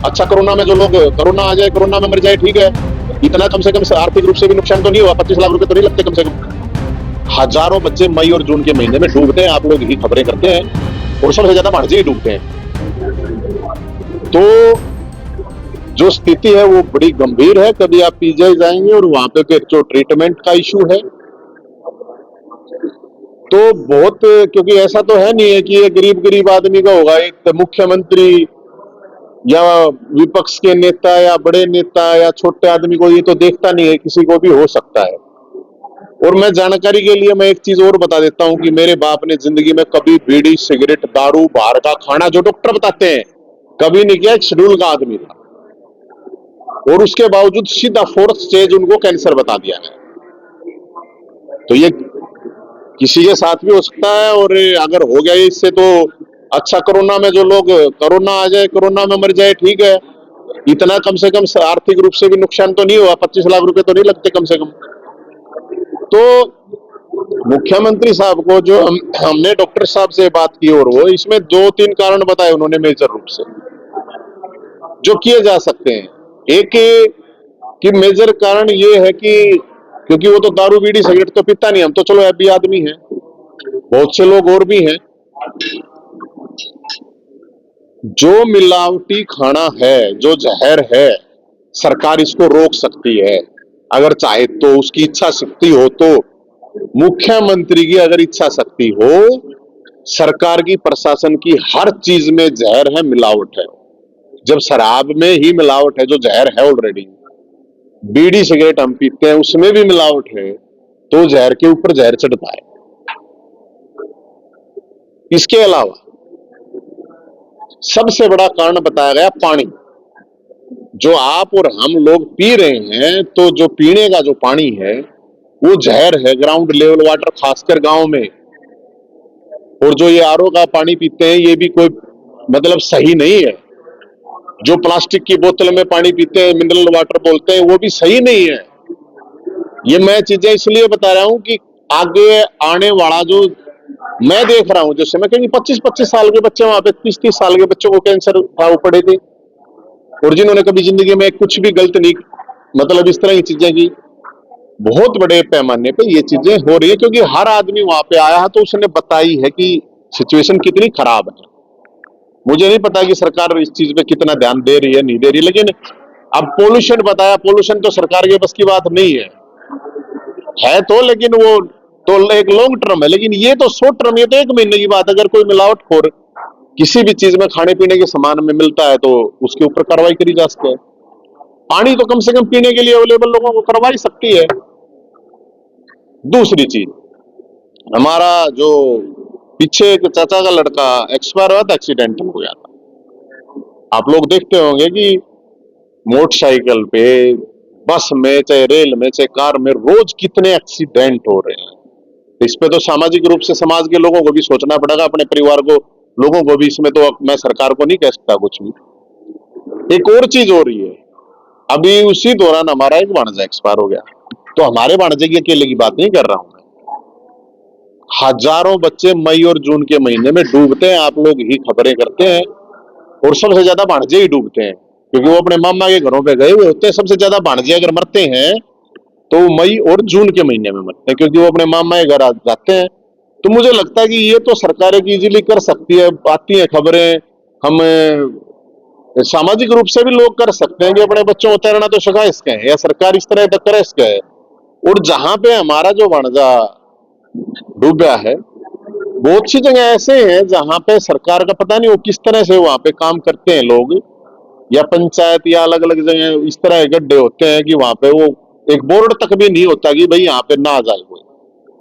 अच्छा, कोरोना में जो लोग कोरोना आ जाए, कोरोना में मर जाए, ठीक है, इतना कम से कम आर्थिक रूप से भी नुकसान तो नहीं हुआ? 25 लाख रुपए तो नहीं लगते कम से कम? हजारों बच्चे मई और जून के महीने में डूबते हैं, आप लोग ही खबरें करते हैं, और सबसे ज्यादा भाणजे ही डूबते हैं। तो जो स्थिति है वो बड़ी गंभीर है। कभी आप पीजीआई जाएंगे और वहां पे फिर जो ट्रीटमेंट का इश्यू है तो बहुत, क्योंकि ऐसा तो है नहीं है कि ये गरीब गरीब आदमी का होगा, एक तो मुख्यमंत्री या विपक्ष के नेता या बड़े नेता या छोटे आदमी को ये तो देखता नहीं है, किसी को भी हो सकता है। और मैं जानकारी के लिए मैं एक चीज और बता देता हूं कि मेरे बाप ने जिंदगी में कभी बीड़ी सिगरेट दारू बाहर का खाना, जो डॉक्टर बताते हैं, कभी नहीं किया। एक शेड्यूल का आदमी था और उसके बावजूद सीधा 4th स्टेज उनको कैंसर बता दिया है। तो ये किसी के साथ भी हो सकता है, और अगर हो गया इससे तो अच्छा, कोरोना में जो लोग कोरोना आ जाए, कोरोना में मर जाए, ठीक है, इतना कम से कम आर्थिक रूप से भी नुकसान तो नहीं हुआ? 25 लाख रुपए तो नहीं लगते कम से कम? तो मुख्यमंत्री साहब को जो हमने डॉक्टर साहब से बात की, और वो इसमें 2-3 कारण बताए उन्होंने मेजर रूप से जो किए जा सकते हैं। एक कि मेजर कारण ये है कि क्योंकि वो तो दारू बीड़ी सिगरेट तो पीता नहीं, हम तो चलो हैप्पी आदमी हैं, बहुत से लोग और भी हैं। जो मिलावटी खाना है, जो जहर है, सरकार इसको रोक सकती है अगर चाहे तो, उसकी इच्छा शक्ति हो तो। मुख्यमंत्री की अगर इच्छा शक्ति हो, सरकार की प्रशासन की हर चीज में जहर है, मिलावट है। जब शराब में ही मिलावट है, जो जहर है ऑलरेडी, बीड़ी सिगरेट हम पीते हैं उसमें भी मिलावट है, तो जहर के ऊपर जहर चढ़ता है। इसके अलावा सबसे बड़ा कारण बताया गया पानी। जो आप और हम लोग पी रहे हैं, तो जो पीने का जो पानी है वो जहर है, ग्राउंड लेवल वाटर, खासकर गांव में। और जो ये आरओ का पानी पीते हैं ये भी कोई मतलब सही नहीं है। जो प्लास्टिक की बोतल में पानी पीते हैं, मिनरल वाटर बोलते हैं, वो भी सही नहीं है। ये मैं चीजें इसलिए बता रहा हूं कि आगे आने वाला जो मैं देख रहा हूं, जैसे मैं कहीं 25-25 साल के बच्चे, वहां पे 30-30 साल के बच्चों को कैंसर था, वो पड़े थे, और जिन्होंने कभी जिंदगी में कुछ भी गलत नहीं, मतलब इस तरह की चीजें की। बहुत बड़े पैमाने पे ये चीजें हो रही है, क्योंकि हर आदमी वहां पे आया है तो उसने बताई है कि सिचुएशन कितनी खराब है। मुझे नहीं पता कि सरकार इस चीज पे कितना ध्यान दे रही है, नहीं दे रही, लेकिन अब पोल्यूशन बताया, पोल्यूशन तो सरकार के बस की बात नहीं है तो, लेकिन वो तो एक लॉन्ग टर्म है, लेकिन ये तो शॉर्ट टर्म, ये तो 1 महीने की बात। अगर कोई मिलावटखोर किसी भी चीज में, खाने पीने के सामान में मिलता है तो उसके ऊपर कार्रवाई करी जा सकती है। पानी तो कम से कम पीने के लिए अवेलेबल लोगों को करवाई सकती है। दूसरी चीज, हमारा जो पीछे एक चाचा का लड़का एक्सपायर हुआ था, एक्सीडेंट हो गया था। आप लोग देखते होंगे कि मोटरसाइकिल पे, बस में, चाहे रेल में, चाहे कार में, रोज कितने एक्सीडेंट हो रहे हैं। इस पे तो सामाजिक रूप से समाज के लोगों को भी सोचना पड़ेगा, अपने परिवार को, लोगों को भी। इसमें तो मैं सरकार को नहीं कह सकता कुछ भी। एक और चीज हो रही है, अभी उसी दौरान हमारा एक भाणजा एक्सपायर हो गया, तो हमारे भाणजे की अकेले की बात नहीं कर रहा हूं मैं। हजारों बच्चे मई और जून के महीने में डूबते हैं, आप लोग ही खबरें करते हैं, और सबसे ज्यादा भाणजे ही डूबते हैं, क्योंकि वो अपने मामा के घरों पे गए हुए होते हैं। सबसे ज्यादा भाणजे अगर मरते हैं तो मई और जून के महीने में मरते हैं, क्योंकि वो अपने मामा के घर जाते हैं। तो मुझे लगता है कि ये तो सरकारें इजीली कर सकती है, आती है खबरें, हम सामाजिक रूप से भी लोग कर सकते हैं कि अपने बच्चों को तैरना तो सिखा इसके हैं, या सरकार इस तरह तक करे इसके है। और जहां पे हमारा जो भाणजा डूबा है, बहुत सी जगह ऐसे हैं जहां पे सरकार का पता नहीं वो किस तरह से वहां पे काम करते हैं लोग, या पंचायत, या अलग अलग जगह इस तरह के गड्ढे होते हैं कि वहां पे वो एक बोर्ड तक भी नहीं होता कि भाई यहाँ पे ना जाए कोई।